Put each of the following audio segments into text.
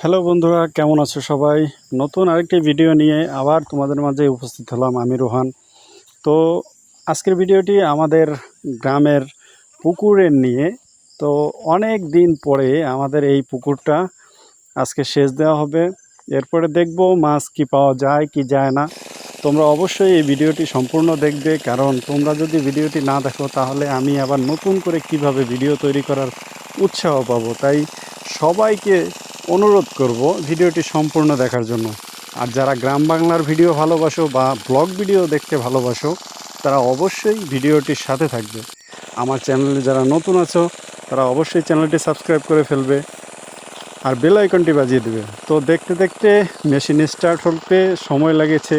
Hello বন্ধুরা, কেমন আছো সবাই? নতুন আরেকটি ভিডিও নিয়ে আবার তোমাদের মাঝে উপস্থিত হলাম আমি রোহান। তো আজকের ভিডিওটি আমাদের গ্রামের পুকুরের নিয়ে। তো অনেক দিন পরে আমাদের এই পুকুরটা আজকে সেচ দেওয়া হবে। এরপরে দেখব মাছ কি পাওয়া যায় কি যায় না। তোমরা অবশ্যই এই ভিডিওটি সম্পূর্ণ দেখবে, কারণ তোমরা যদি ভিডিওটি না দেখো তাহলে আমি আবার নতুন করে কিভাবে ভিডিও তৈরি করার উৎসাহ পাবো। তাই সবাইকে অনুরোধ করব ভিডিওটি সম্পূর্ণ দেখার জন্য। আর যারা গ্রাম বাংলার ভিডিও ভালোবাসো বা ব্লগ ভিডিও দেখতে ভালোবাসো তারা অবশ্যই ভিডিওটির সাথে থাকবে। আমার চ্যানেলে যারা নতুন আছো তারা অবশ্যই চ্যানেলটি সাবস্ক্রাইব করে ফেলবে আর বেল আইকনটি বাজিয়ে দেবে। তো দেখতে দেখতে মেশিন স্টার্ট হতে সময় লেগেছে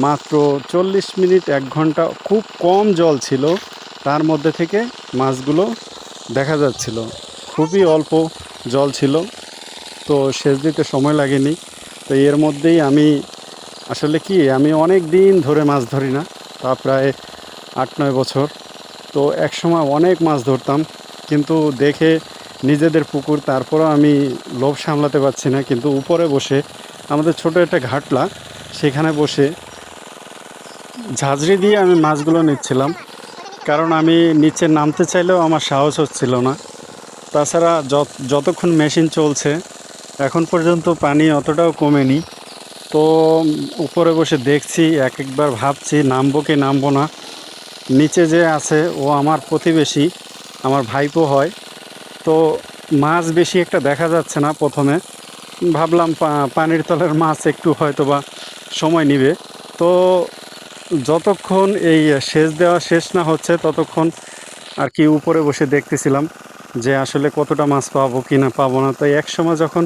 মাত্র 40 মিনিট, 1 ঘন্টা। খুব কম জল ছিল, তার মধ্যে থেকে মাছগুলো দেখা যাচ্ছিল। খুবই অল্প জল ছিল, তো সেচ দিতে সময় লাগেনি। তো এর মধ্যেই আমি আমি অনেক দিন ধরে মাছ ধরি না, তা প্রায় 8-9 বছর। তো একসময় অনেক মাছ ধরতাম, কিন্তু দেখে নিজেদের পুকুর, তারপরও আমি লোভ সামলাতে পারছি না। কিন্তু উপরে বসে আমাদের ছোট একটা ঘাটলা, সেখানে বসে ঝাঁঝরি দিয়ে আমি মাছগুলো নিচ্ছিলাম, কারণ আমি নিচে নামতে চাইলেও আমার সাহস হচ্ছিল না। তাছাড়া যতক্ষণ মেশিন চলছে এখন পর্যন্ত পানি অতটাও কমেনি। তো উপরে বসে দেখছি, এক একবার ভাবছি নামবো কি নামবো না। নিচে যে আছে ও আমার প্রতিবেশী, আমার ভাইপো হয়। তো মাছ বেশি একটা দেখা যাচ্ছে না। প্রথমে ভাবলাম পানির তলের মাছ একটু হয়তো বা সময় নেবে। তো যতক্ষণ এই সেচ দেওয়া শেষ না হচ্ছে ততক্ষণ আর কি উপরে বসে দেখতেছিলাম যে আসলে কতটা মাছ পাবো কি না পাবো না। তাই এক সময় যখন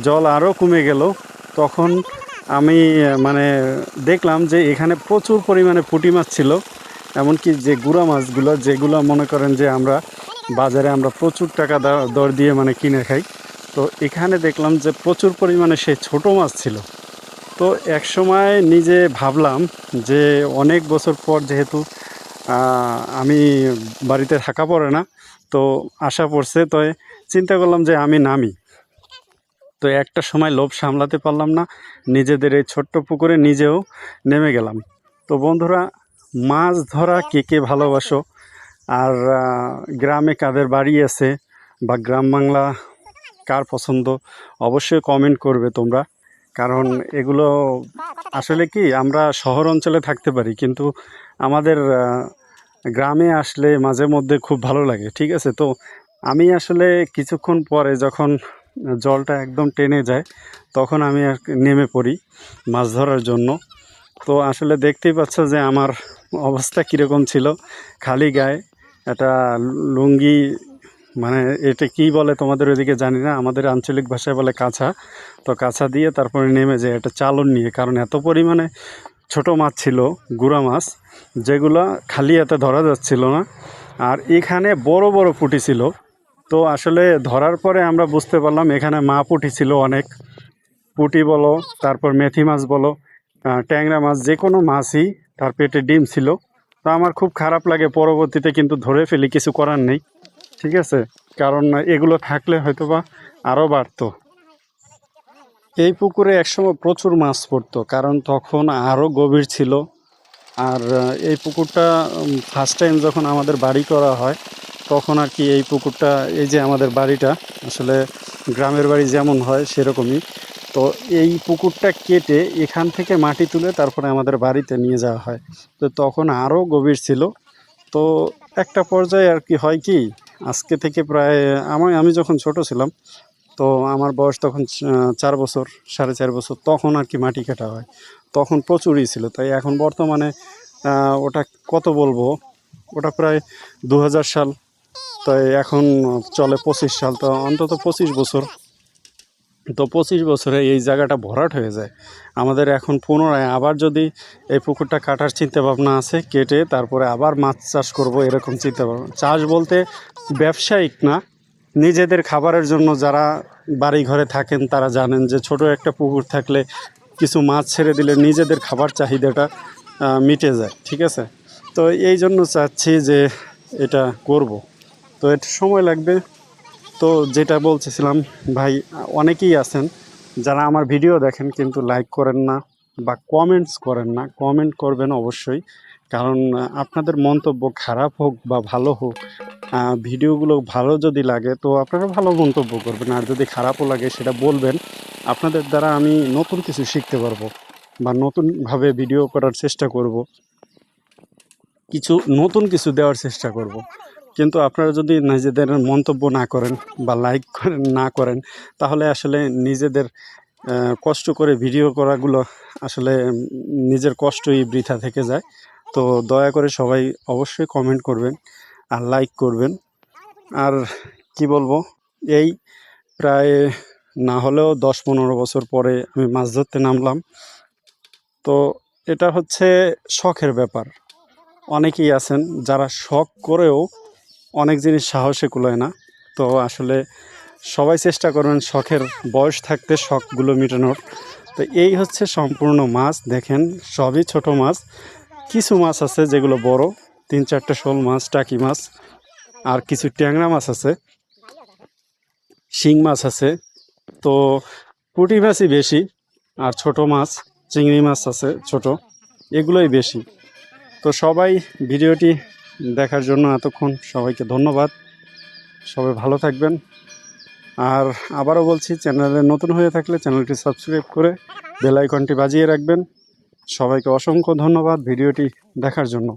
জল আরও কমে গেল, তখন আমি মানে দেখলাম যে এখানে প্রচুর পরিমাণে পুঁটি মাছ ছিল। এমনকি যে গুঁড়া মাছগুলো, যেগুলো মনে করেন যে বাজারে আমরা প্রচুর টাকা দর দিয়ে কিনে খাই, তো এখানে দেখলাম যে প্রচুর পরিমাণে সেই ছোট মাছ ছিল। তো এক সময় নিজে ভাবলাম যে অনেক বছর পর যেহেতু আমি বাড়িতে থাকা পড়ে না, তো আশা পড়ছে, তো চিন্তা করলাম যে আমি নামি। তো একটা সময় লোভ সামলাতে পারলাম না, নিজেদের এই ছোট্ট পুকুরে নিজেও নেমে গেলাম। তো বন্ধুরা, মাছ ধরা কে কে ভালোবাসো? আর গ্রামে কাদের বাড়ি আছে বা গ্রাম বাংলা কার পছন্দ, অবশ্যই কমেন্ট করবে তোমরা। কারণ এগুলো আসলে কি, আমরা শহর অঞ্চলে থাকতে পারি, কিন্তু আমাদের গ্রামে আসলে মাঝে মধ্যে খুব ভালো লাগে। ঠিক আছে, তো আমি আসলে কিছুক্ষণ পরে যখন জলটা একদম টেনে যায় তখন আমি নেমে পড়ি মাছ ধরার জন্য। তো আসলে দেখতেই পাচ্ছ যে আমার অবস্থা কীরকম ছিল। খালি গায়ে একটা লুঙ্গি, এটা কি বলে তোমাদের ওইদিকে জানি না, আমাদের আঞ্চলিক ভাষায় বলে কাছা। তো কাছা দিয়ে তারপরে নেমে যায় একটা চালন নিয়ে, কারণ এত পরিমাণে ছোট মাছ ছিল, গুঁড়া মাছ, যেগুলো খালি হাতে ধরা যাচ্ছিল না। আর এখানে বড় বড় পুঁটি ছিল। তো আসলে ধরার পরে আমরা বুঝতে পারলাম এখানে মা পুঁটি ছিল অনেক। পুঁটি বলো, তারপর মেথি মাছ বলো, ট্যাংরা মাছ, যে কোনো মাছই তার পেটে ডিম ছিল। তো আমার খুব খারাপ লাগে পরবর্তীতে, কিন্তু ধরে ফেলি, কিছু করার নেই। ঠিক আছে, কারণ এগুলো থাকলে হয়তোবা আরও বাড়তো। এই পুকুরে একসময় প্রচুর মাছ পড়তো, কারণ তখন আরও গভীর ছিল। আর এই পুকুরটা ফার্স্ট টাইম যখন আমাদের বাড়ি করা হয় তখন আর কি এই পুকুরটা, এই যে আমাদের বাড়িটা আসলে গ্রামের বাড়ি যেমন হয় সেরকমই। তো এই পুকুরটা কেটে এখান থেকে মাটি তুলে তারপরে আমাদের বাড়িতে নিয়ে যাওয়া হয়। তো তখন আরও গভীর ছিল। তো একটা পর্যায়ে আর কি হয় কি, আজকে থেকে প্রায় আমি যখন ছোট ছিলাম, তো আমার বয়স তখন 4 বছর, 4.5 বছর, তখন আর কি মাটি কাটা হয়। তখন প্রচুরই ছিল। তাই এখন বর্তমানে ওটা কত বলবো, ওটা প্রায় 2000 সাল। তাই এখন চলে 25 সাল, তো অন্তত 25 বছর। তো 25 বছরে এই জায়গাটা ভরাট হয়ে যায়। আমাদের এখন পুনরায় আবার যদি এই পুকুরটা কাটার চিন্তা ভাবনা আছে, কেটে তারপরে আবার মাছ চাষ করব, এরকম চিন্তা ভাবনা। চাষ বলতে ব্যবসায়িক না, নিজেদের খাবারের জন্য। যারা বাড়ি ঘরে থাকেন তারা জানেন যে ছোট একটা পুকুর থাকলে কিছু মাছ ছেড়ে দিলে নিজেদের খাবার চাহিদাটা মিটে যায়। ঠিক আছে, তো এই জন্য চাচ্ছি যে এটা করব। তো এটা সময় লাগবে। তো তো যেটা বলতেছিলাম ভাই, অনেকেই আছেন যারা আমার ভিডিও দেখেন কিন্তু লাইক করেন না বা কমেন্টস করেন না। কমেন্ট করবেন অবশ্যই, কারণ আপনাদের মন্তব্য খারাপ হোক বা ভালো হোক, ভিডিওগুলো ভালো যদি লাগে তো আপনারা ভালো মন্তব্য করবেন, আর যদি খারাপও লাগে সেটা বলবেন। আপনাদের দ্বারা আমি নতুন কিছু শিখতে পারবো বা নতুনভাবে ভিডিও করার চেষ্টা করব, কিছু নতুন কিছু দেওয়ার চেষ্টা করব। কিন্তু আপনারা যদি নিজেদের মন্তব্য না করেন বা লাইক করেন না করেন, তাহলে আসলে নিজেদের কষ্ট করে ভিডিও করাগুলো আসলে নিজের কষ্টই বৃথা থেকে যায়। তো দয়া করে সবাই অবশ্যই কমেন্ট করবেন আর লাইক করবেন। আর কি বলবো, এই প্রায় না হলেও 10-15 বছর পরে আমি মাছ ধরতে নামলাম। তো এটা হচ্ছে শখের ব্যাপার। অনেকেই আছেন যারা শখ করেও অনেক জিনিস সাহসে কুলায় না। তো আসলে সবাই চেষ্টা করবেন শখের বয়স থাকতে শখগুলো মেটানোর। তো এই হচ্ছে সম্পূর্ণ মাছ, দেখেন সবই ছোট মাছ। কিছু মাছ আছে যেগুলো বড়, 3-4টে শোল মাছ, টাকি মাছ, আর কিছু ট্যাংরা মাছ আছে, শিং মাছ আছে। তো পুঁটি মাছই বেশি, আর ছোট মাছ চিংড়ি মাছ আছে ছোট, এগুলোই বেশি। তো সবাই ভিডিওটি দেখার জন্য এতক্ষণ সবাইকে ধন্যবাদ। সবাই ভালো থাকবেন। আর আবারও বলছি, চ্যানেলে নতুন হয়ে থাকলে চ্যানেলটি সাবস্ক্রাইব করে বেল আইকনটি বাজিয়ে রাখবেন। সবাইকে অসংখ্য ধন্যবাদ ভিডিওটি দেখার জন্য।